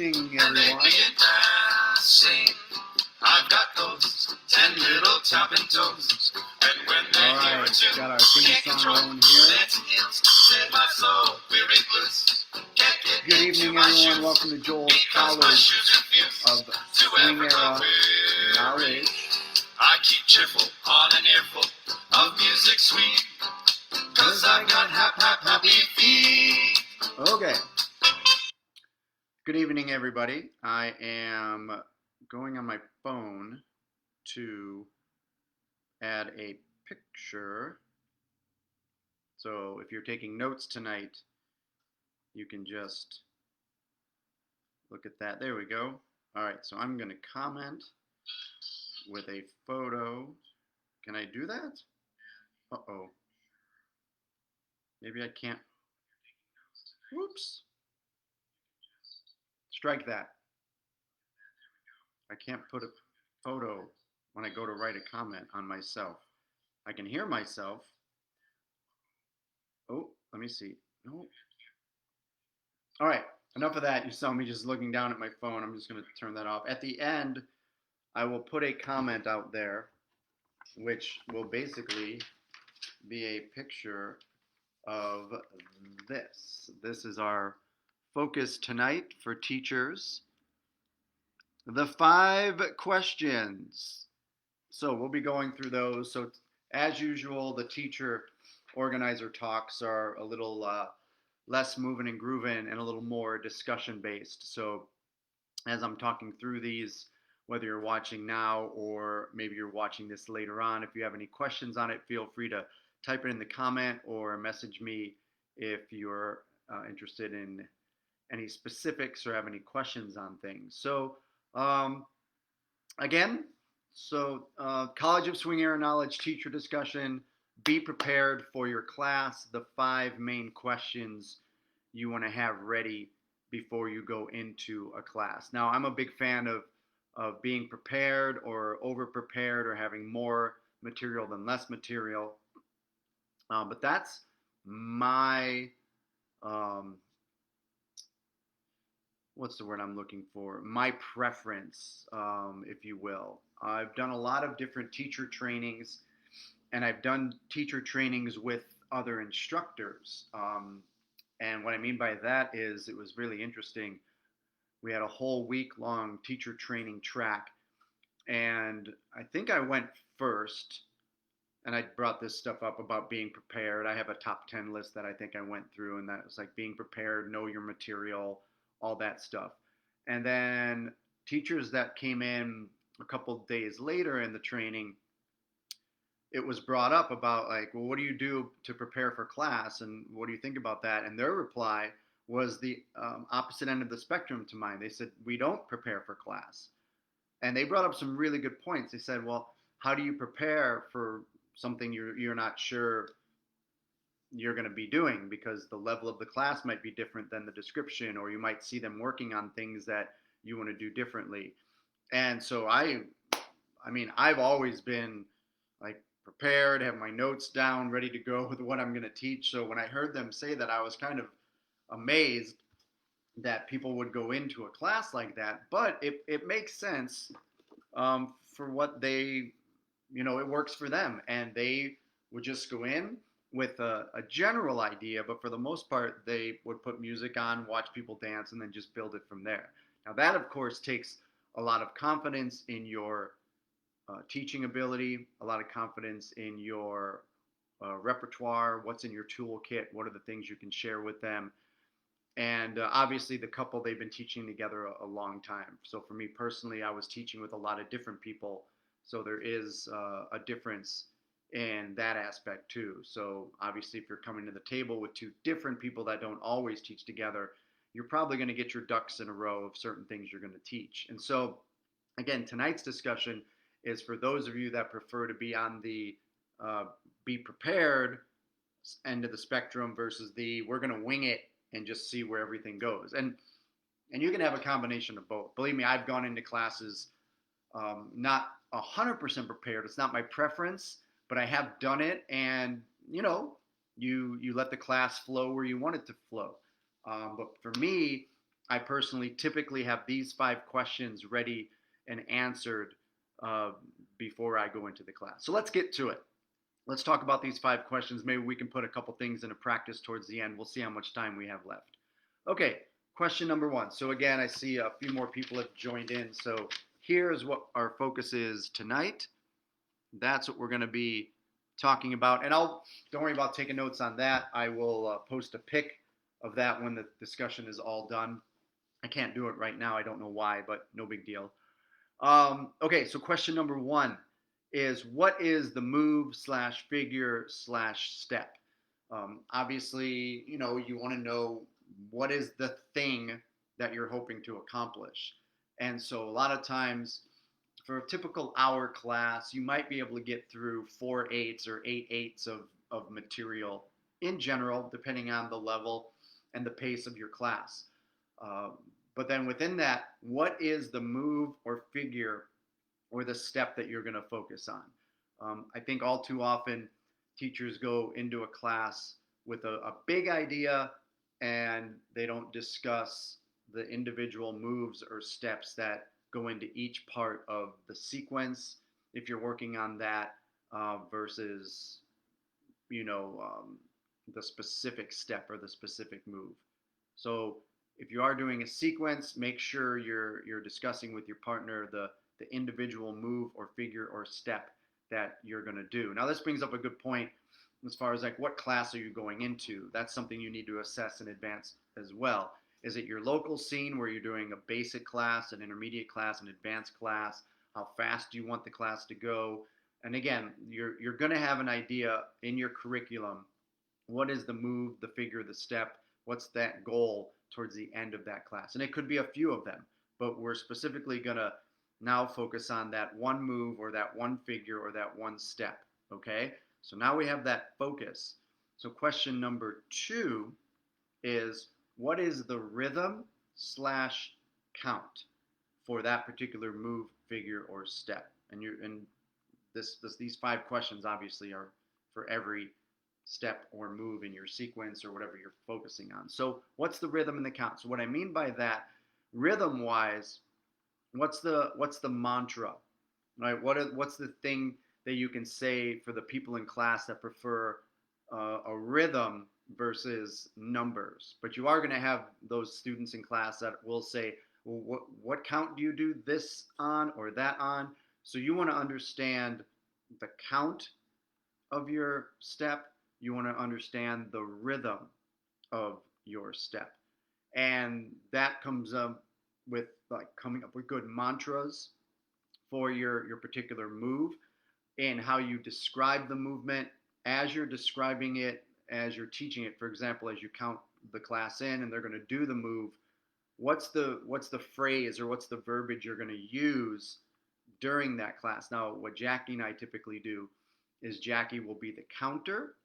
evening, everyone. I've got those 10 little topping toes. And when they hear a tune, got our theme song going here. Good evening, everyone. Welcome to Joel's College of Swing Era Knowledge. I keep cheerful on an earful of music sweet, 'cause I got happy feet. Okay. Good evening, everybody. I am going on my phone to add a picture. So if you're taking notes tonight, you can just look at that. There we go. All right, so I'm going to comment with a photo. Can I do that? Uh-oh. Maybe I can't. Whoops. Strike that. I can't put a photo when I go to write a comment on myself. I can hear myself. Oh, let me see. No. All right, enough of that. You saw me just looking down at my phone. I'm just going to turn that off. At the end, I will put a comment out there, which will basically be a picture of this. This is our focus tonight for teachers. The 5 questions. So we'll be going through those. So as usual, the teacher organizer talks are a little less moving and grooving and a little more discussion based. So as I'm talking through these, whether you're watching now or maybe you're watching this later on, if you have any questions on it, feel free to type it in the comment or message me if you're interested in any specifics or have any questions on things. So again, College of Swing Era Knowledge teacher discussion. Be prepared for your class. The 5 main questions you want to have ready before you go into a class. Now, I'm a big fan of being prepared or over-prepared or having more material than less material. But that's my, what's the word I'm looking for? My preference, if you will. I've done a lot of different teacher trainings, and I've done teacher trainings with other instructors. And what I mean by that is it was really interesting. We had a whole week-long teacher training track, and I think I went first, and I brought this stuff up about being prepared. I have a top 10 list that I think I went through, and that was like being prepared, know your material, all that stuff. And then teachers that came in a couple days later in the training, it was brought up about like, well, what do you do to prepare for class, and what do you think about that? And their reply was the opposite end of the spectrum to mine. They said, we don't prepare for class. And they brought up some really good points. They said, well, how do you prepare for something you're not sure you're going to be doing, because the level of the class might be different than the description, or you might see them working on things that you want to do differently. And so I've always been like prepared, have my notes down, ready to go with what I'm going to teach. So when I heard them say that, I was kind of amazed that people would go into a class like that. But it makes sense for what they, it works for them. And they would just go in with a general idea, but for the most part, they would put music on, watch people dance, and then just build it from there. Now that, of course, takes a lot of confidence in your teaching ability, a lot of confidence in your repertoire, what's in your toolkit, what are the things you can share with them. And obviously the couple, they've been teaching together a long time. So for me personally, I was teaching with a lot of different people. So there is a difference in that aspect too. So obviously if you're coming to the table with 2 different people that don't always teach together, you're probably going to get your ducks in a row of certain things you're going to teach. And so again, tonight's discussion is for those of you that prefer to be on the be prepared end of the spectrum versus the we're going to wing it and just see where everything goes. And you can have a combination of both. Believe me, I've gone into classes not 100% prepared. It's not my preference, but I have done it, and you let the class flow where you want it to flow. But for me, I personally typically have these 5 questions ready and answered uh, before I go into the class. So let's get to it. Let's talk about these 5 questions. Maybe we can put a couple things into practice towards the end. We'll see how much time we have left. Okay, question number 1. So again, I see a few more people have joined in. So here's what our focus is tonight. That's what we're going to be talking about. And don't worry about taking notes on that. I will post a pic of that when the discussion is all done. I can't do it right now. I don't know why, but no big deal. Okay, so question number 1 is, what is the move slash figure slash step? Obviously, you want to know what is the thing that you're hoping to accomplish. And so a lot of times for a typical hour class, you might be able to get through 4/8 or 8/8 of material in general, depending on the level and the pace of your class. But then within that, what is the move or figure or the step that you're going to focus on? I think all too often teachers go into a class with a big idea and they don't discuss the individual moves or steps that go into each part of the sequence if you're working on that versus the specific step or the specific move. So if you are doing a sequence, make sure you're discussing with your partner the individual move or figure or step that you're going to do. Now this brings up a good point as far as like what class are you going into? That's something you need to assess in advance as well. Is it your local scene where you're doing a basic class, an intermediate class, an advanced class? How fast do you want the class to go? And again, you're going to have an idea in your curriculum. What is the move, the figure, the step? What's that goal towards the end of that class? And it could be a few of them, but we're specifically going to now focus on that one move or that one figure or that one step. Okay? So now we have that focus. So question number 2 is, what is the rhythm slash count for that particular move, figure, or step? And these 5 questions obviously are for every step or move in your sequence or whatever you're focusing on. So what's the rhythm and the count? So what I mean by that, rhythm wise, what's the mantra, right? What's the thing that you can say for the people in class that prefer a rhythm versus numbers? But you are going to have those students in class that will say, well, what count do you do this on or that on? So you want to understand the count of your step. You want to understand the rhythm of your step. And that comes up with like coming up with good mantras for your particular move and how you describe the movement as you're describing it, as you're teaching it. For example, as you count the class in and they're going to do the move, what's the phrase or what's the verbiage you're going to use during that class? Now, what Jackie and I typically do is Jackie will be the counter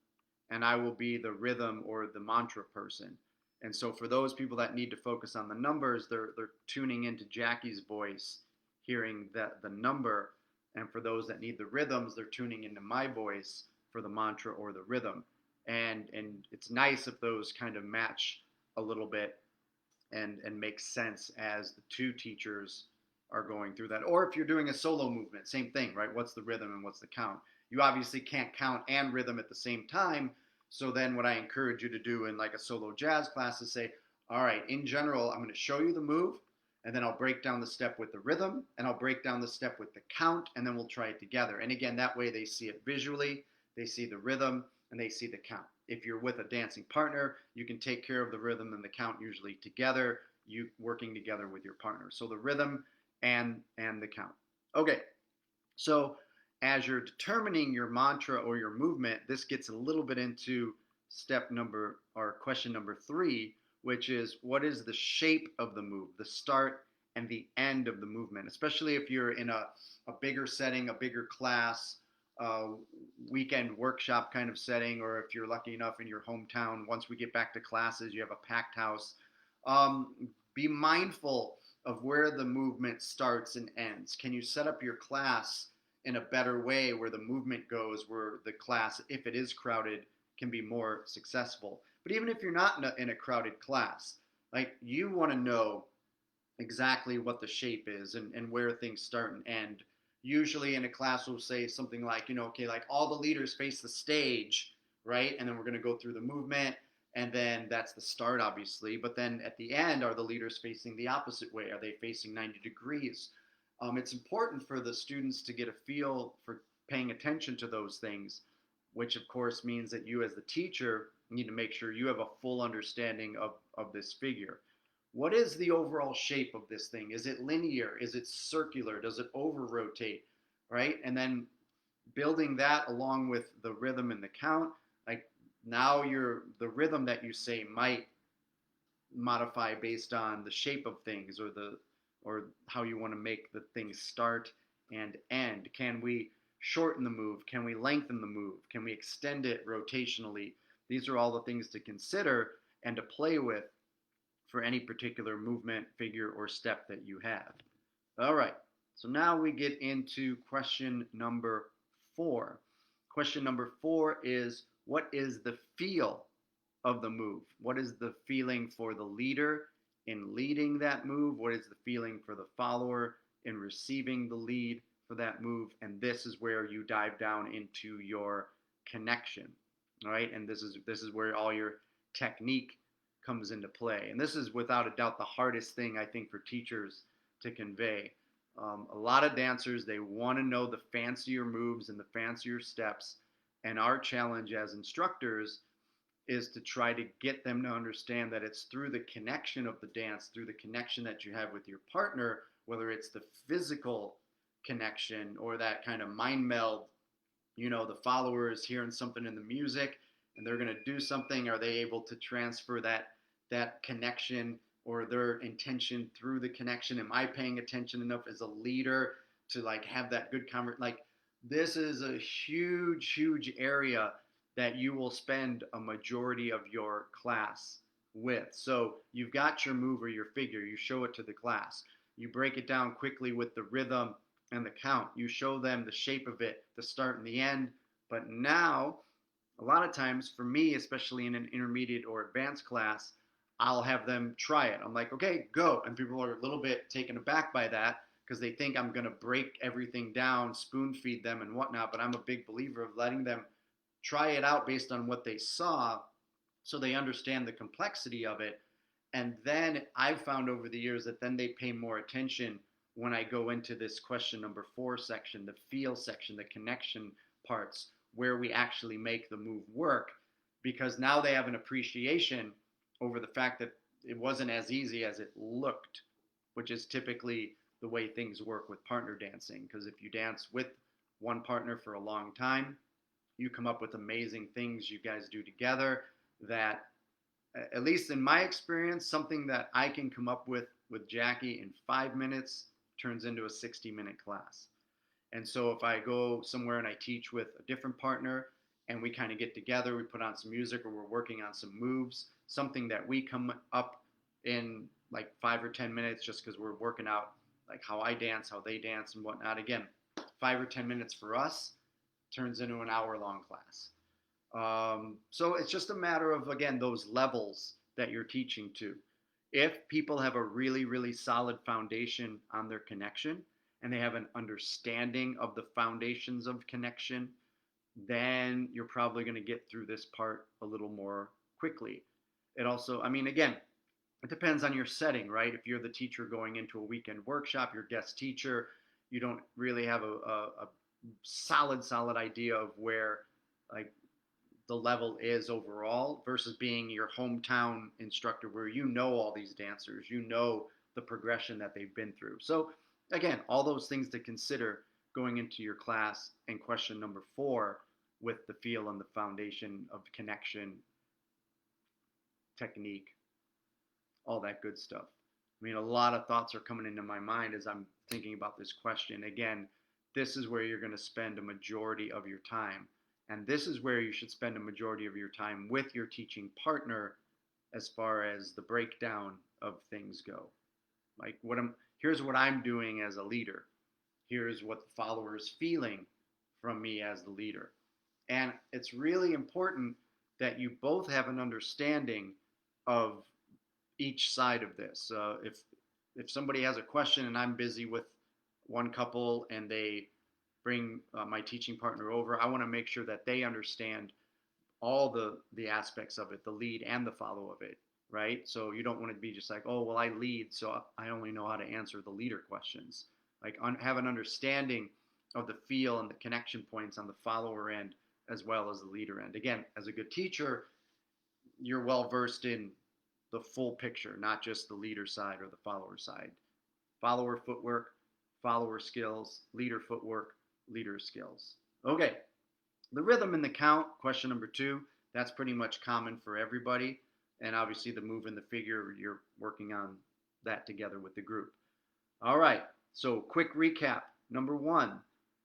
and I will be the rhythm or the mantra person. And so for those people that need to focus on the numbers, they're tuning into Jackie's voice, hearing the number. And for those that need the rhythms, they're tuning into my voice for the mantra or the rhythm. And it's nice if those kind of match a little bit and make sense as the two teachers are going through that. Or if you're doing a solo movement, same thing, right? What's the rhythm and what's the count? You obviously can't count and rhythm at the same time. So then what I encourage you to do in like a solo jazz class is say, all right, in general, I'm going to show you the move, and then I'll break down the step with the rhythm, and I'll break down the step with the count, and then we'll try it together. And again, that way they see it visually, they see the rhythm, and they see the count. If you're with a dancing partner, you can take care of the rhythm and the count usually together, you working together with your partner. So the rhythm and the count. Okay, so as you're determining your mantra or your movement, this gets a little bit into question number 3, which is, what is the shape of the move, the start and the end of the movement, especially if you're in a bigger setting, a bigger class, weekend workshop kind of setting, or if you're lucky enough in your hometown, once we get back to classes, you have a packed house. Be mindful of where the movement starts and ends. Can you set up your class in a better way where the movement goes, where the class, if it is crowded, can be more successful? But even if you're not in a crowded class, Like you want to know exactly what the shape is and where things start and end. Usually in a class we'll say something like, okay, like all the leaders face the stage, right? And then we're going to go through the movement, and then that's the start, obviously. But then at the end, are the leaders facing the opposite way? Are they facing 90 degrees? It's important for the students to get a feel for paying attention to those things, which of course means that you as the teacher need to make sure you have a full understanding of this figure. What is the overall shape of this thing? Is it linear? Is it circular? Does it over rotate? Right? And then building that along with the rhythm and the count, like now the rhythm that you say might modify based on the shape of things or how you want to make the things start and end. Can we shorten the move? Can we lengthen the move? Can we extend it rotationally? These are all the things to consider and to play with for any particular movement, figure, or step that you have. All right, so now we get into question number 4. Question number 4 is, what is the feel of the move? What is the feeling for the leader in leading that move? What is the feeling for the follower in receiving the lead for that move? And this is where you dive down into your connection, all right? And this is where all your technique comes into play. And this is without a doubt the hardest thing, I think, for teachers to convey. A lot of dancers, they want to know the fancier moves and the fancier steps. And our challenge as instructors is to try to get them to understand that it's through the connection of the dance, through the connection that you have with your partner, whether it's the physical connection or that kind of mind meld, the follower is hearing something in the music and they're going to do something. Are they able to transfer that connection or their intention through the connection? Am I paying attention enough as a leader to like have that good conversation? Like this is a huge area that you will spend a majority of your class with. So you've got your move or your figure, you show it to the class. You break it down quickly with the rhythm and the count. You show them the shape of it, the start and the end. But now, a lot of times for me, especially in an intermediate or advanced class, I'll have them try it. I'm like, okay, go. And people are a little bit taken aback by that because they think I'm going to break everything down, spoon feed them and whatnot. But I'm a big believer of letting them try it out based on what they saw so they understand the complexity of it. And then I've found over the years that then they pay more attention when I go into this question number 4 section, the feel section, the connection parts, where we actually make the move work, because now they have an appreciation over the fact that it wasn't as easy as it looked, which is typically the way things work with partner dancing. Because if you dance with one partner for a long time, you come up with amazing things you guys do together that, at least in my experience, something that I can come up with Jackie in 5 minutes turns into a 60-minute class. And so if I go somewhere and I teach with a different partner and we kind of get together, we put on some music or we're working on some moves, something that we come up in like 5 or 10 minutes just because we're working out like how I dance, how they dance and whatnot. Again, 5 or 10 minutes for us turns into an hour-long class. So it's just a matter of, again, those levels that you're teaching to. If people have a really solid foundation on their connection and they have an understanding of the foundations of connection, then you're probably going to get through this part a little more quickly. It also, I mean, again, it depends on your setting, right? If you're the teacher going into a weekend workshop, your guest teacher, you don't really have a solid idea of where like the level is overall versus being your hometown instructor where you know all these dancers, you know the progression that they've been through. So again, all those things to consider going into your class. And question number 4 with the feel and the foundation of connection, technique, all that good stuff. I mean, a lot of thoughts are coming into my mind as I'm thinking about this question. Again, this is where you're going to spend a majority of your time. And this is where you should spend a majority of your time with your teaching partner as far as the breakdown of things go. Like here's what I'm doing as a leader. Here's what the follower is feeling from me as the leader. And it's really important that you both have an understanding of each side of this. If somebody has a question and I'm busy with one couple and they bring my teaching partner over, I want to make sure that they understand all the aspects of it, the lead and the follow of it, right? So you don't want to be just like, oh, well, I lead, so I only know how to answer the leader questions. Like have an understanding of the feel and the connection points on the follower end as well as the leader end. Again, as a good teacher, you're well versed in the full picture, not just the leader side or the follower side. Follower footwork, follower skills, leader footwork, leader skills. Okay, the rhythm and the count, question number 2, that's pretty much common for everybody. And obviously the move and the figure, you're working on that together with the group. All right, so quick recap. Number 1,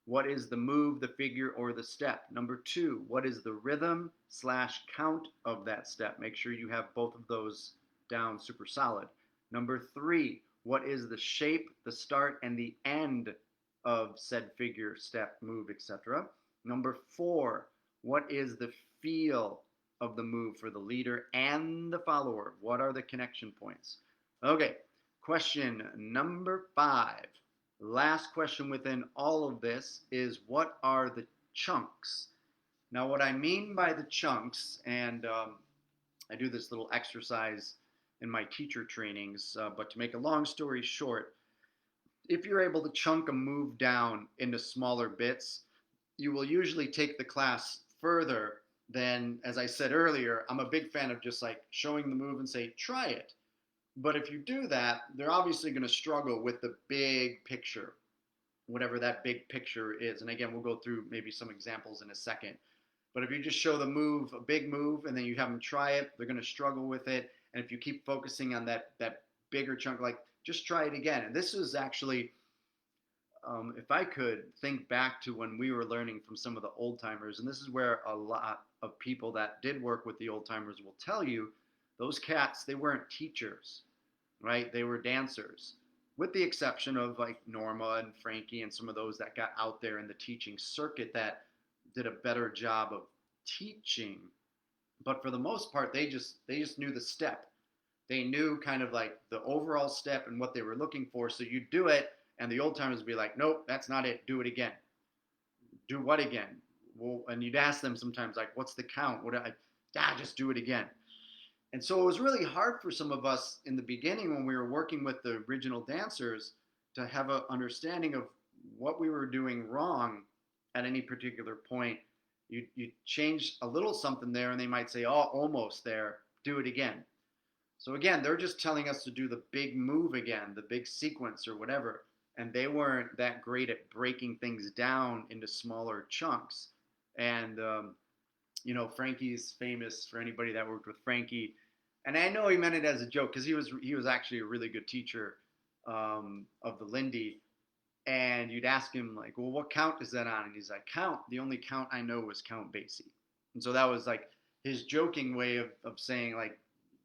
what is the move, the figure, or the step? Number 2, what is the rhythm / count of that step? Make sure you have both of those down super solid. Number 3, what is the shape, the start, and the end of said figure, step, move, etc.? Number 4, what is the feel of the move for the leader and the follower? What are the connection points? Okay, question number 5. Last question within all of this is, what are the chunks? Now, what I mean by the chunks, and I do this little exercise in my teacher trainings, but to make a long story short, if you're able to chunk a move down into smaller bits, you will usually take the class further than, as I said earlier, I'm a big fan of just like showing the move and say, try it. But if you do that, they're obviously going to struggle with the big picture, whatever that big picture is. And again, we'll go through maybe some examples in a second. But if you just show the move, a big move, and then you have them try it, they're going to struggle with it. And if you keep focusing on that bigger chunk, like just try it again. And this is actually, if I could think back to when we were learning from some of the old timers, and this is where a lot of people that did work with the old timers will tell you, those cats, they weren't teachers, right? They were dancers, with the exception of like Norma and Frankie and some of those that got out there in the teaching circuit that did a better job of teaching. But for the most part, they just knew the step. They knew kind of like the overall step and what they were looking for. So you do it, and the old timers would be like, nope, that's not it. Do it again. Do what again? Well, and you'd ask them sometimes like, what's the count? Just do it again. And so it was really hard for some of us in the beginning when we were working with the original dancers to have an understanding of what we were doing wrong at any particular point. You change a little something there and they might say, oh, almost there, do it again. So again, they're just telling us to do the big move again, the big sequence or whatever. And they weren't that great at breaking things down into smaller chunks. And Frankie's famous, for anybody that worked with Frankie, and I know he meant it as a joke because he was actually a really good teacher of the Lindy. And you'd ask him like, well, what count is that on? And he's like, count. The only count I know is Count Basie. And so that was like his joking way of saying like,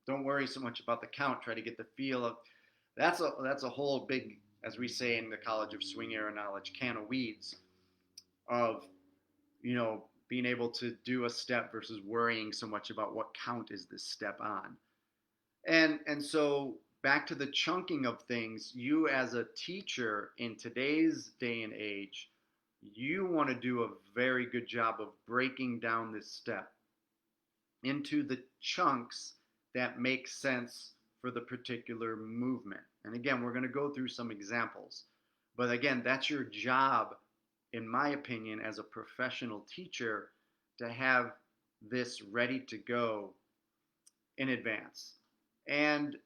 don't worry so much about the count. Try to get the feel of. That's a whole big, as we say in the College of Swing Era Knowledge, can of weeds of being able to do a step versus worrying so much about what count is this step on. And so back to the chunking of things, you as a teacher in today's day and age, you want to do a very good job of breaking down this step into the chunks that make sense for the particular movement. And again, we're going to go through some examples. But again, that's your job, in my opinion, as a professional teacher, to have this ready to go in advance. And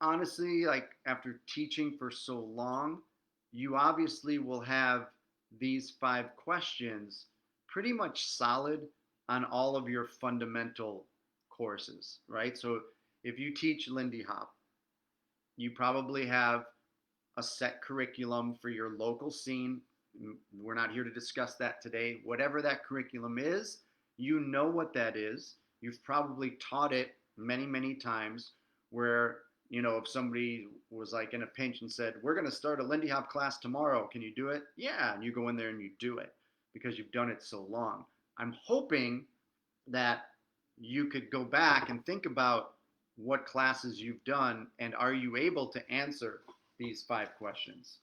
honestly, like after teaching for so long, you obviously will have these 5 questions pretty much solid on all of your fundamental courses, right? So if you teach Lindy Hop, you probably have a set curriculum for your local scene. We're not here to discuss that today. Whatever that curriculum is, you know what that is. You've probably taught it many, many times where, if somebody was like in a pinch and said, we're going to start a Lindy Hop class tomorrow, can you do it? Yeah, and you go in there and you do it because you've done it so long. I'm hoping that you could go back and think about what classes you've done, and are you able to answer these 5 questions?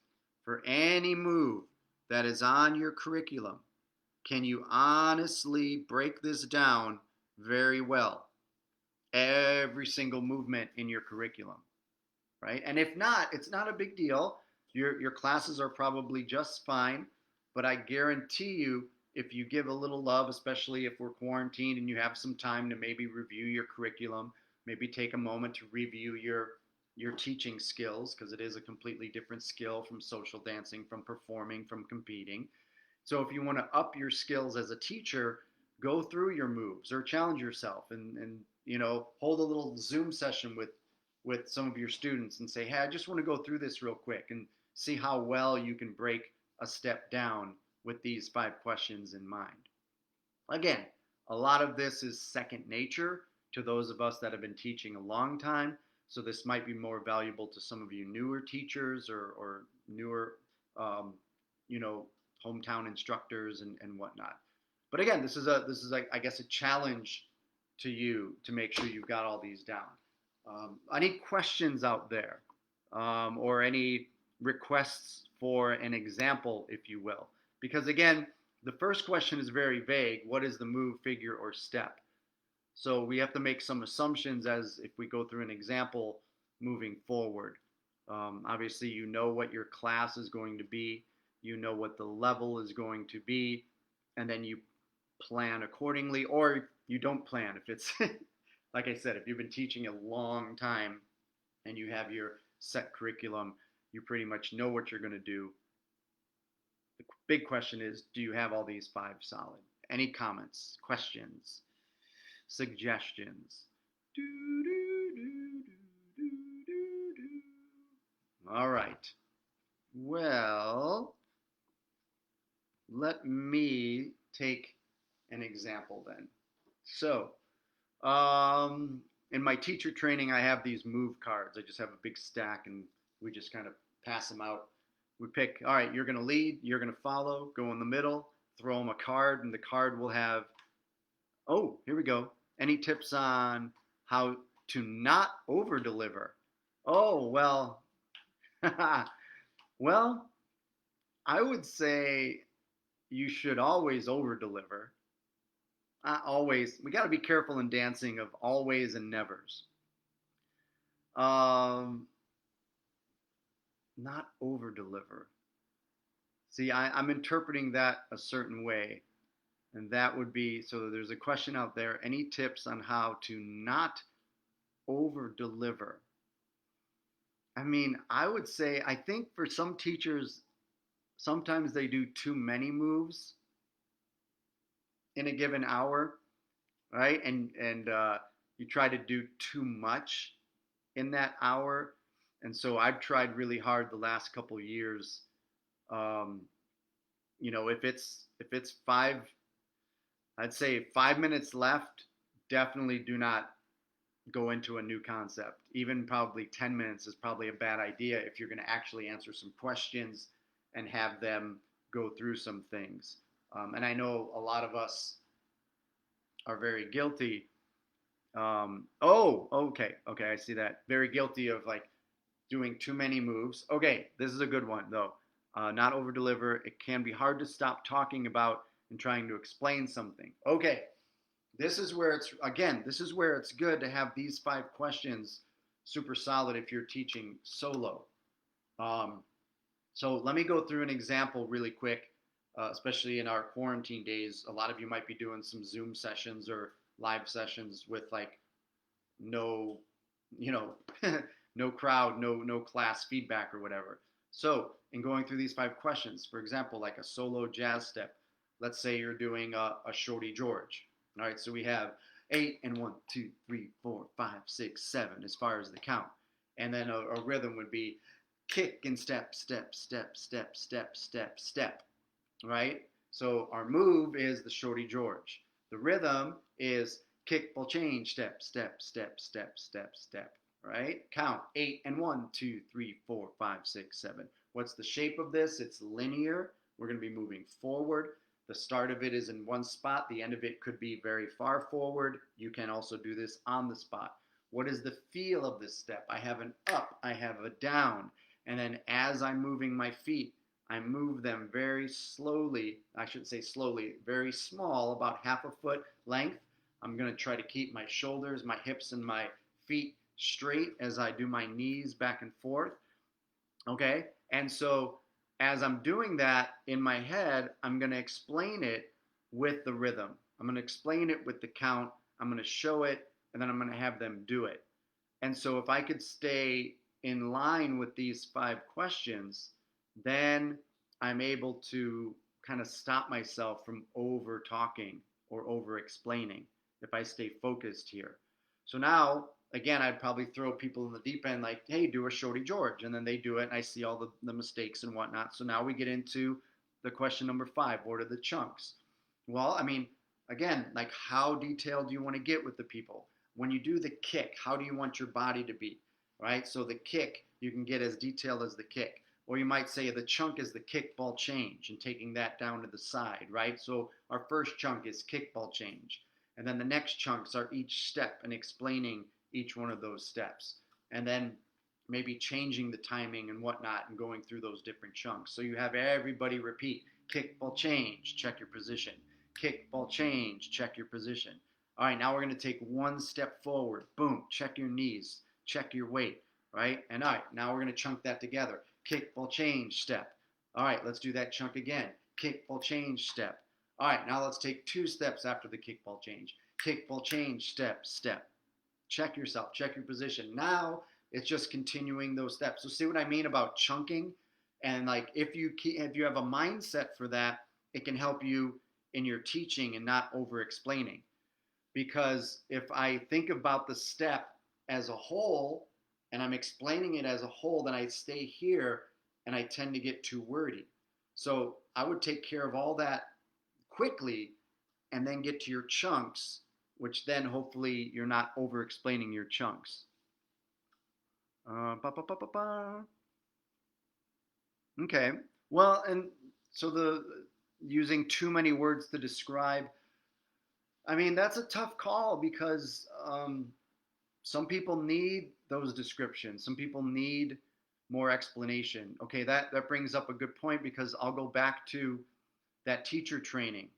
For any move that is on your curriculum, can you honestly break this down very well? Every single movement in your curriculum, right? And if not, it's not a big deal. Your classes are probably just fine, but I guarantee you, if you give a little love, especially if we're quarantined and you have some time to maybe review your curriculum, maybe take a moment to review your teaching skills, because it is a completely different skill from social dancing, from performing, from competing. So if you want to up your skills as a teacher, go through your moves or challenge yourself, and hold a little Zoom session with some of your students and say, hey, I just want to go through this real quick and see how well you can break a step down with these 5 questions in mind. Again, a lot of this is second nature to those of us that have been teaching a long time. So this might be more valuable to some of you newer teachers, or newer, um, you know, hometown instructors and whatnot. But again, this is like, I guess, a challenge to you to make sure you've got all these down. Any questions out there, or any requests for an example, if you will? Because again, the first question is very vague. What is the move, figure, or step? So we have to make some assumptions as if we go through an example moving forward. Obviously, you know what your class is going to be, you know what the level is going to be, and then you plan accordingly, or you don't plan. If it's, like I said, if you've been teaching a long time and you have your set curriculum, you pretty much know what you're going to do. The big question is, do you have all these 5 solid? Any comments, questions, suggestions? All right. Well, let me take an example then. So, in my teacher training, I have these move cards. I just have a big stack, and we just kind of pass them out. We pick, all right, you're going to lead, you're going to follow, go in the middle, throw them a card, and the card will have, oh, here we go. Any tips on how to not over deliver? Oh, well, well, I would say you should always over deliver. Always. We got to be careful in dancing of always and nevers. Um, Not over deliver. See, I'm interpreting that a certain way. And that would be, so there's a question out there. Any tips on how to not over deliver? I mean, I would say, I think for some teachers, sometimes they do too many moves in a given hour, right? And you try to do too much in that hour. And so I've tried really hard the last couple of years. Um, if it's five, I'd say 5 minutes left. Definitely do not go into a new concept. Even probably 10 minutes is probably a bad idea if you're going to actually answer some questions and have them go through some things. And I know a lot of us are very guilty. Okay, I see that. Very guilty of like doing too many moves. Okay, this is a good one though. Not over deliver. It can be hard to stop talking about and trying to explain something. Okay, this is where it's good to have these 5 questions super solid if you're teaching solo. Um, so let me go through an example really quick, especially in our quarantine days. A lot of you might be doing some Zoom sessions or live sessions with like no, you know, no crowd, no class feedback or whatever. So in going through these 5 questions, for example, like a solo jazz step, let's say you're doing a shorty George. All right, so we have 8 and 1, 2, 3, 4, 5, 6, 7 as far as the count. And then a rhythm would be kick and step, step, step, step, step, step, step, right? So our move is the shorty George. The rhythm is kick, ball change, step, step, step, step, step, step, right? Count 8 and 1, 2, 3, 4, 5, 6, 7. What's the shape of this? It's linear. We're going to be moving forward. The start of it is in one spot. The end of it could be very far forward. You can also do this on the spot. What is the feel of this step? I have an up, I have a down. And then as I'm moving my feet, I move them very slowly. I should say slowly, very small, about half a foot length. I'm going to try to keep my shoulders, my hips, and my feet straight as I do my knees back and forth. Okay? And so as I'm doing that in my head, I'm going to explain it with the rhythm. I'm going to explain it with the count. I'm going to show it, and then I'm going to have them do it. And so if I could stay in line with these 5 questions, then I'm able to kind of stop myself from over talking or over explaining if I stay focused here. So now, again, I'd probably throw people in the deep end like, hey, do a Shorty George. And then they do it, and I see all the mistakes and whatnot. So now we get into the question number 5, what are the chunks? Well, I mean, again, like how detailed do you want to get with the people? When you do the kick, how do you want your body to be, right? So the kick, you can get as detailed as the kick. Or you might say the chunk is the kickball change and taking that down to the side, right? So our first chunk is kickball change. And then the next chunks are each step and explaining each one of those steps. And then maybe changing the timing and whatnot and going through those different chunks. So you have everybody repeat kickball change, check your position. Kickball change, check your position. All right, now we're going to take one step forward. Boom, check your knees, check your weight, right? And all right, now we're going to chunk that together. Kickball change step. All right, let's do that chunk again. Kickball change step. All right, now let's take 2 steps after the kickball change. Kickball change step, step. Check yourself, check your position. Now it's just continuing those steps. So see what I mean about chunking? And like if you have a mindset for that, it can help you in your teaching and not over explaining. Because if I think about the step as a whole and I'm explaining it as a whole, then I stay here and I tend to get too wordy. So I would take care of all that quickly and then get to your chunks, which then hopefully you're not over explaining your chunks. Okay. Well, and so the using too many words to describe, I mean, that's a tough call because some people need those descriptions. Some people need more explanation. Okay, that brings up a good point because I'll go back to that teacher training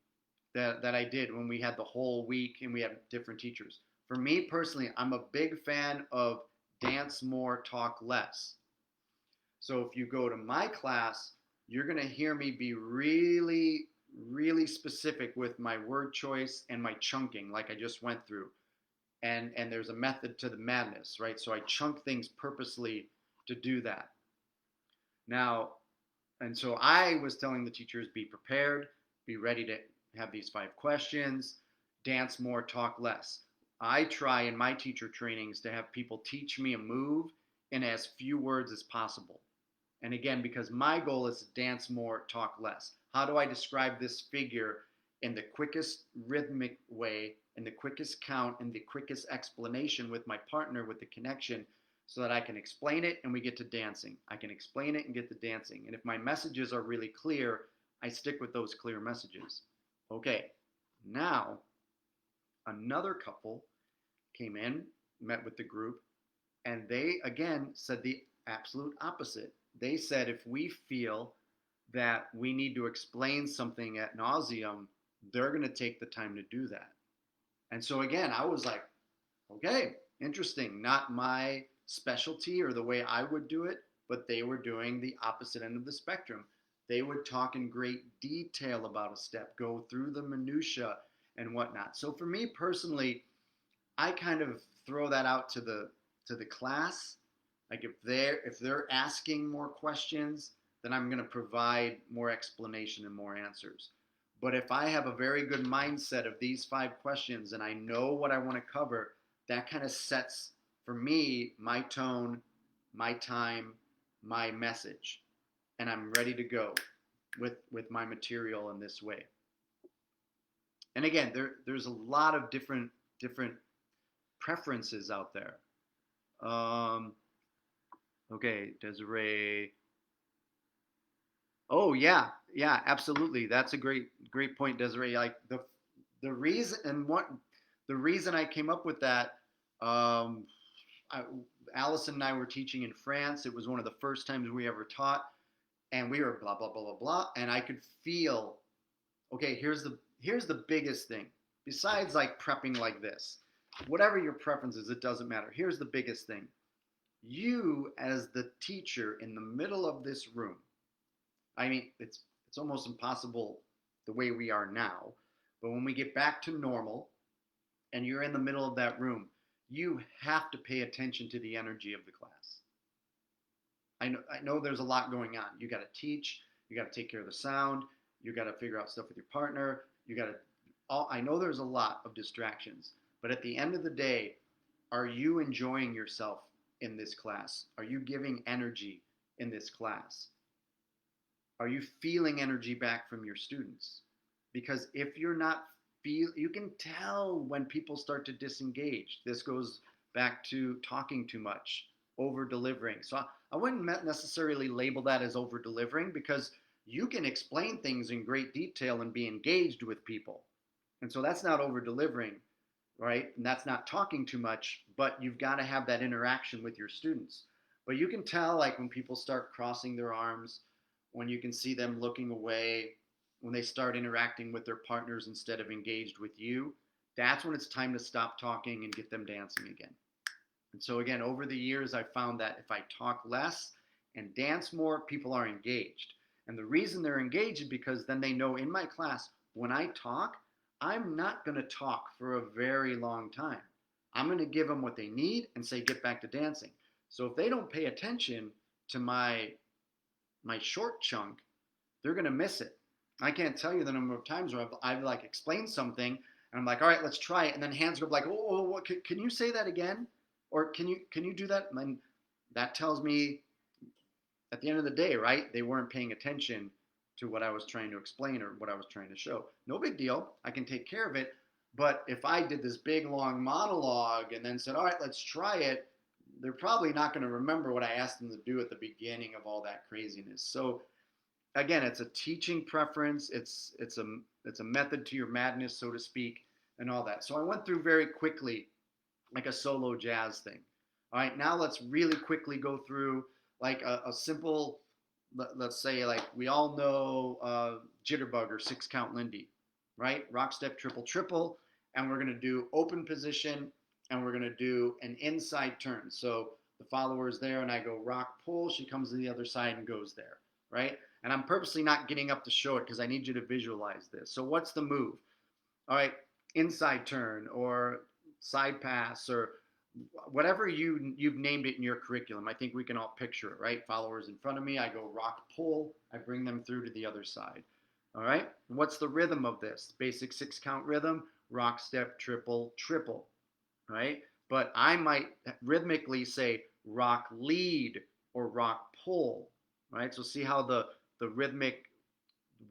that I did when we had the whole week and we had different teachers. For me personally, I'm a big fan of dance more, talk less. So if you go to my class, you're going to hear me be really, really specific with my word choice and my chunking, like I just went through. And there's a method to the madness, right? So I chunk things purposely to do that. Now, and so I was telling the teachers, be prepared, be ready to have these 5 questions, dance more, talk less. I try in my teacher trainings to have people teach me a move in as few words as possible. And again, because my goal is to dance more, talk less. How do I describe this figure in the quickest rhythmic way, in the quickest count, in the quickest explanation with my partner, with the connection, so that I can explain it and we get to dancing. I can explain it and get to dancing. And if my messages are really clear, I stick with those clear messages. Okay, now another couple came in, met with the group, and they again said the absolute opposite. They said if we feel that we need to explain something ad nauseum, they're going to take the time to do that. And so again, I was like, okay, interesting. Not my specialty or the way I would do it, but they were doing the opposite end of the spectrum. They would talk in great detail about a step, go through the minutia and whatnot. So for me personally, I kind of throw that out to the class. Like if they're asking more questions, then I'm going to provide more explanation and more answers. But if I have a very good mindset of these 5 questions and I know what I want to cover, that kind of sets for me my tone, my time, my message, and I'm ready to go with my material in this way. And again, there's a lot of different preferences out there. Okay, Desiree. Oh yeah, absolutely. That's a great point, Desiree. Like the reason and what the reason I came up with that. Allison and I were teaching in France. It was one of the first times we ever taught, and we were blah blah blah blah blah, and I could feel, okay, here's the biggest thing. Besides like prepping like this, whatever your preference is, it doesn't matter. Here's the biggest thing. You as the teacher in the middle of this room. I mean, it's almost impossible the way we are now, but when we get back to normal and you're in the middle of that room, you have to pay attention to the energy of the class. I know there's a lot going on. You got to teach, you got to take care of the sound, you got to figure out stuff with your partner, you got to I know there's a lot of distractions, but at the end of the day, are you enjoying yourself in this class? Are you giving energy in this class? Are you feeling energy back from your students? Because if you're not you can tell when people start to disengage. This goes back to talking too much, over delivering. So I wouldn't necessarily label that as over delivering, because you can explain things in great detail and be engaged with people. And so that's not over delivering, right? And that's not talking too much, but you've got to have that interaction with your students. But you can tell, like, when people start crossing their arms, when you can see them looking away, when they start interacting with their partners instead of engaged with you, that's when it's time to stop talking and get them dancing again. And so again, over the years, I found that if I talk less and dance more, people are engaged. And the reason they're engaged is because then they know in my class, when I talk, I'm not going to talk for a very long time. I'm going to give them what they need and say, get back to dancing. So if they don't pay attention to my short chunk, they're going to miss it. I can't tell you the number of times where I've like explained something and I'm like, all right, let's try it. And then hands go up like, oh, what, can you say that again? Or can you do that? And that tells me at the end of the day, right, they weren't paying attention to what I was trying to explain or what I was trying to show. No big deal. I can take care of it. But if I did this big, long monologue and then said, all right, let's try it, they're probably not going to remember what I asked them to do at the beginning of all that craziness. So again, it's a teaching preference. It's a method to your madness, so to speak, and all that. So I went through very quickly like a solo jazz thing. All right, now let's really quickly go through like a simple, let's say, like we all know jitterbug or 6-count Lindy, right? Rock, step, triple, triple, and we're going to do open position, and we're going to do an inside turn. So the follower is there, and I go rock, pull. She comes to the other side and goes there, right? And I'm purposely not getting up to show it because I need you to visualize this. So what's the move? All right, inside turn or side pass or whatever you've named it in your curriculum. I think we can all picture it, right? Followers in front of me, I go rock, pull, I bring them through to the other side. All right, and what's the rhythm of this? Basic 6-count rhythm, rock, step, triple, triple, right? But I might rhythmically say rock, lead, or rock, pull, right? So see how the rhythmic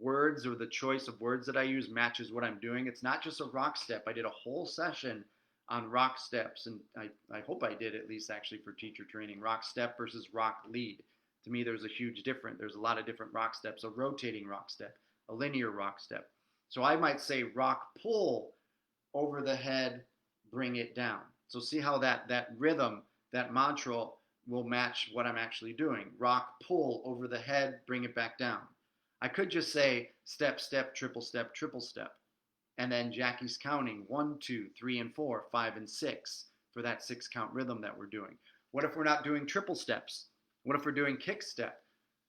words or the choice of words that I use matches what I'm doing. It's not just a rock step. I did a whole session on rock steps, and I hope I did at least actually for teacher training. Rock step versus rock lead. To me, there's a huge difference. There's a lot of different rock steps, a rotating rock step, a linear rock step. So I might say rock pull over the head, bring it down. So see how that rhythm, that mantra will match what I'm actually doing. Rock, pull over the head, bring it back down. I could just say step, step, triple step, triple step. And then Jackie's counting 1, 2, 3, and 4, 5, and 6 for that 6-count rhythm that we're doing. What if we're not doing triple steps? What if we're doing kick step?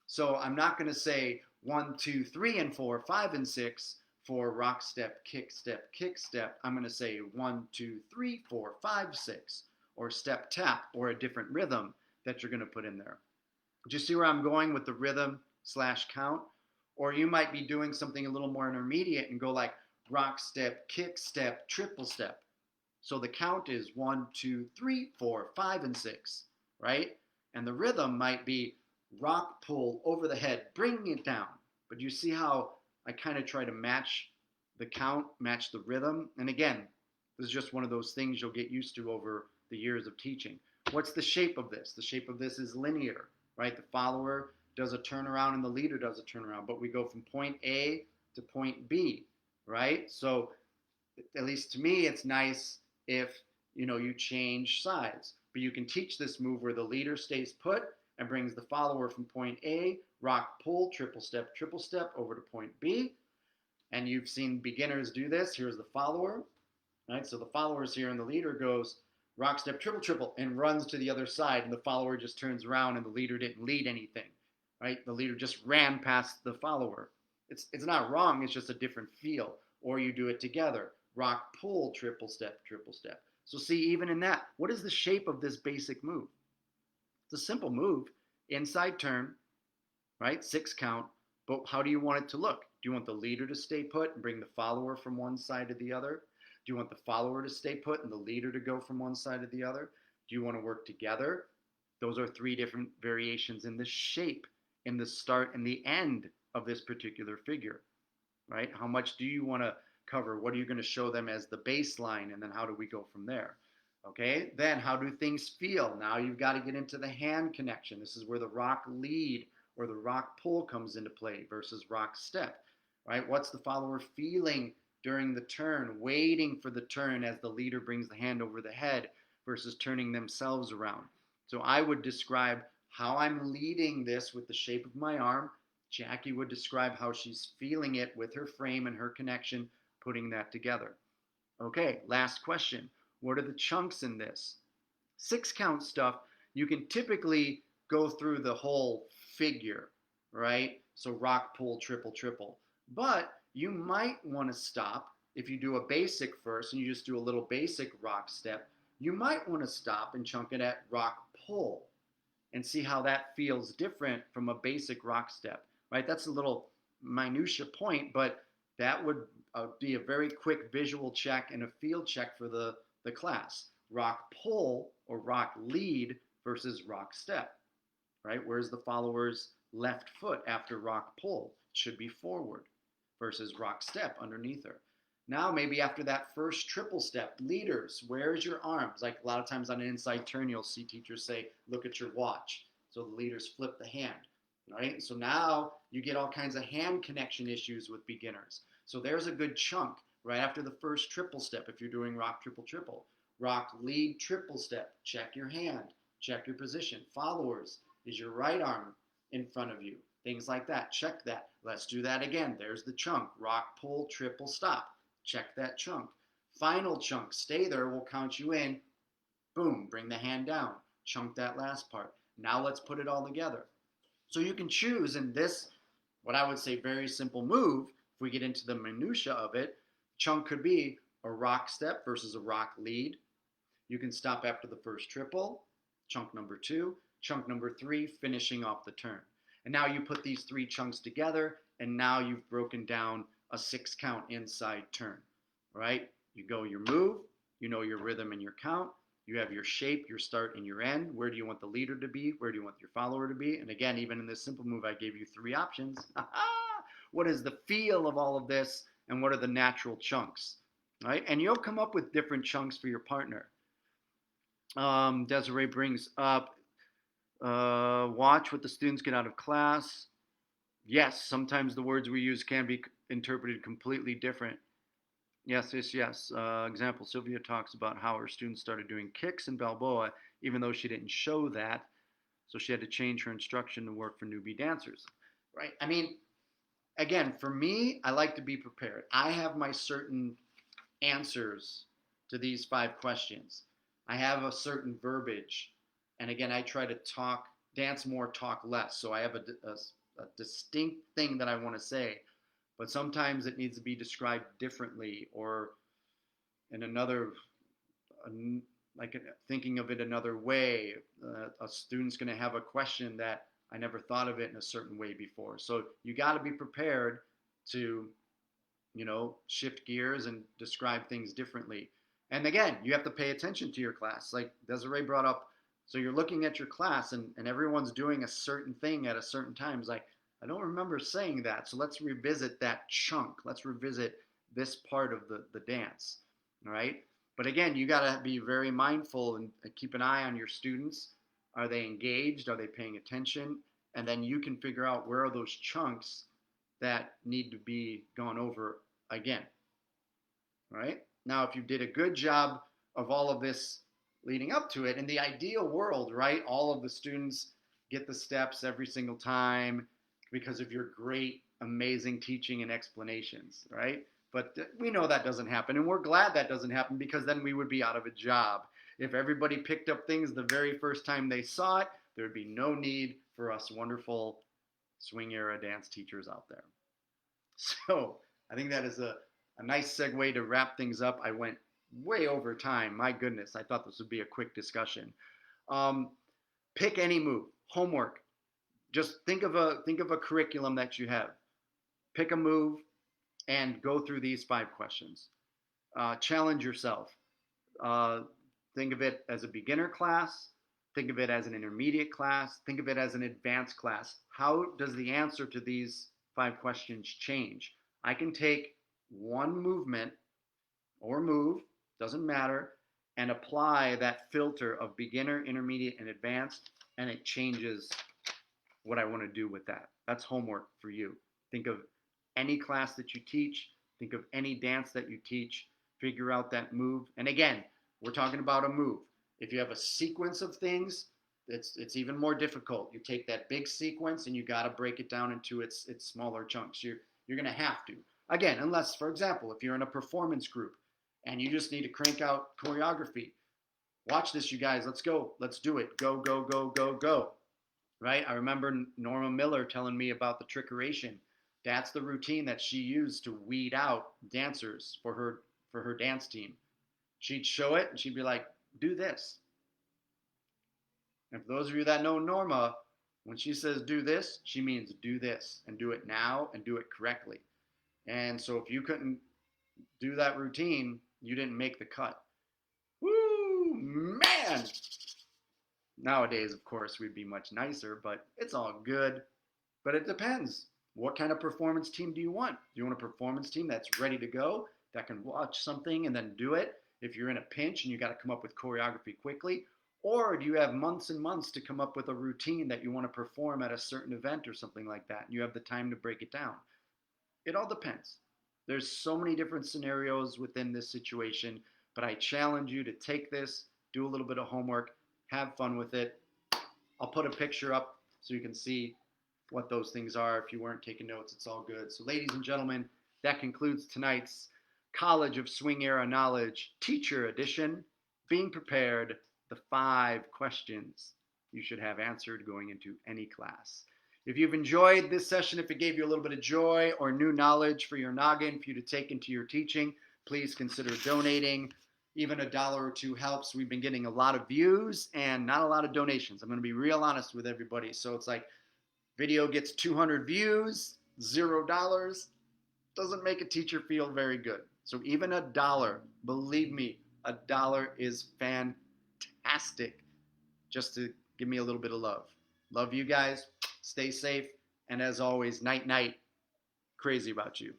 So I'm not going to say 1, 2, 3, and 4, 5, and 6 for rock step, kick step, kick step. I'm going to say 1, 2, 3, 4, 5, 6, or step tap, or a different rhythm that you're going to put in there. Do you see where I'm going with the rhythm / count? Or you might be doing something a little more intermediate and go like rock step, kick step, triple step. So the count is 1, 2, 3, 4, 5, and 6, right? And the rhythm might be rock, pull over the head, bring it down. But you see how I kind of try to match the count, match the rhythm. And again, this is just one of those things you'll get used to over the years of teaching. What's the shape of this? The shape of this is linear, right? The follower does a turnaround and the leader does a turnaround, but we go from point A to point B, right? So at least to me, it's nice if, you change sides. But you can teach this move where the leader stays put and brings the follower from point A, rock, pull, triple step, over to point B. And you've seen beginners do this. Here's the follower, right? So the follower's here and the leader goes rock, step, triple, and runs to the other side. And the follower just turns around and the leader didn't lead anything, right? The leader just ran past the follower. It's not wrong. It's just a different feel. Or you do it together. Rock, pull, triple step. So see, even in that, what is the shape of this basic move? It's a simple move. Inside turn, right? 6 count. But how do you want it to look? Do you want the leader to stay put and bring the follower from one side to the other? Do you want the follower to stay put and the leader to go from one side to the other? Do you want to work together? Those are 3 different variations in the shape, in the start and the end of this particular figure, right? How much do you want to cover? What are you going to show them as the baseline? And then how do we go from there? Okay, then how do things feel? Now you've got to get into the hand connection. This is where the rock lead or the rock pull comes into play versus rock step, right? What's the follower feeling during the turn, waiting for the turn as the leader brings the hand over the head versus turning themselves around? So I would describe how I'm leading this with the shape of my arm. Jackie would describe how she's feeling it with her frame and her connection, putting that together. Okay, last question. What are the chunks in this? 6 count stuff, you can typically go through the whole figure, right? So rock, pull, triple. But you might want to stop. If you do a basic first and you just do a little basic rock step, you might want to stop and chunk it at rock, pull and see how that feels different from a basic rock step, right? That's a little minutia point, but that would be a very quick visual check and a field check for the class. Rock pull or rock lead versus rock step, right? Where's the follower's left foot after rock pull? It should be forward versus rock step underneath her. Now maybe after that first triple step, leaders, where's your arms? Like a lot of times on an inside turn, you'll see teachers say, look at your watch. So the leaders flip the hand, right? So now you get all kinds of hand connection issues with beginners. So there's a good chunk right after the first triple step if you're doing rock, triple. Rock, lead, triple step. Check your hand. Check your position. Followers, is your right arm in front of you? Things like that. Check that. Let's do that again. There's the chunk. Rock, pull, triple, stop. Check that chunk. Final chunk. Stay there. We'll count you in. Boom. Bring the hand down. Chunk that last part. Now let's put it all together. So you can choose in this, what I would say, very simple move. If we get into the minutia of it, chunk could be a rock step versus a rock lead. You can stop after the first triple, chunk number 2, chunk number 3, finishing off the turn. And now you put these 3 chunks together, and now you've broken down a 6 count inside turn, right? You go your move, you know your rhythm and your count, you have your shape, your start and your end. Where do you want the leader to be? Where do you want your follower to be? And again, even in this simple move, I gave you 3 options. What is the feel of all of this, and what are the natural chunks, right? And you'll come up with different chunks for your partner. Desiree brings up, watch what the students get out of class. Yes, sometimes the words we use can be interpreted completely different. Yes. Example, Sylvia talks about how her students started doing kicks in Balboa, even though she didn't show that. So she had to change her instruction to work for newbie dancers, right? I mean, again, for me, I like to be prepared. I have my certain answers to these 5 questions. I have a certain verbiage. And again, I try to dance more, talk less. So I have a distinct thing that I want to say, but sometimes it needs to be described differently or in another, like thinking of it another way. A student's going to have a question that I never thought of it in a certain way before. So you got to be prepared to, shift gears and describe things differently. And again, you have to pay attention to your class. Like Desiree brought up, so you're looking at your class and everyone's doing a certain thing at a certain time. It's like, I don't remember saying that. So let's revisit that chunk. Let's revisit this part of the dance, all right? But again, you got to be very mindful and keep an eye on your students. Are they engaged? Are they paying attention? And then you can figure out where are those chunks that need to be gone over again, all right? Now, if you did a good job of all of this leading up to it. In the ideal world, right, all of the students get the steps every single time because of your great, amazing teaching and explanations, right? But we know that doesn't happen, and we're glad that doesn't happen because then we would be out of a job. If everybody picked up things the very first time they saw it, there would be no need for us wonderful swing era dance teachers out there. So I think that is a nice segue to wrap things up. I went way over time. My goodness, I thought this would be a quick discussion. Um, Pick any move. Homework. Just think of a curriculum that you have. Pick a move and go through these 5 questions. Challenge yourself. Uh, think of it as a beginner class. Think of it as an intermediate class. Think of it as an advanced class. How does the answer to these 5 questions change? I can take one movement or move, doesn't matter, and apply that filter of beginner, intermediate, and advanced, and it changes what I want to do with that. That's homework for you. Think of any class that you teach, think of any dance that you teach, figure out that move. And again, we're talking about a move. If you have a sequence of things, it's even more difficult. You take that big sequence and you got to break it down into its smaller chunks. You're going to have to. Again, unless, for example, if you're in a performance group and you just need to crank out choreography, watch this, you guys. Let's go. Let's do it. Go, go, go, go, go. Right? I remember Norma Miller telling me about the trickeration. That's the routine that she used to weed out dancers for her dance team. She'd show it and she'd be like, "Do this." And for those of you that know Norma, when she says do this, she means do this and do it now and do it correctly. And so if you couldn't do that routine, you didn't make the cut. Woo, man! Nowadays, of course, we'd be much nicer, but it's all good. But it depends. What kind of performance team do you want? Do you want a performance team that's ready to go, that can watch something and then do it if you're in a pinch and you got to come up with choreography quickly? Or do you have months and months to come up with a routine that you want to perform at a certain event or something like that, and you have the time to break it down? It all depends. There's so many different scenarios within this situation, but I challenge you to take this, do a little bit of homework, have fun with it. I'll put a picture up so you can see what those things are. If you weren't taking notes, it's all good. So ladies and gentlemen, that concludes tonight's College of Swing Era Knowledge Teacher Edition. Being prepared, the 5 questions you should have answered going into any class. If you've enjoyed this session, if it gave you a little bit of joy or new knowledge for your noggin for you to take into your teaching, please consider donating. Even $1 or $2 helps. We've been getting a lot of views and not a lot of donations. I'm going to be real honest with everybody. So it's like video gets 200 views, $0, doesn't make a teacher feel very good. So even $1, believe me, $1 is fantastic just to give me a little bit of love. Love you guys. Stay safe. And as always, night, night. Crazy about you.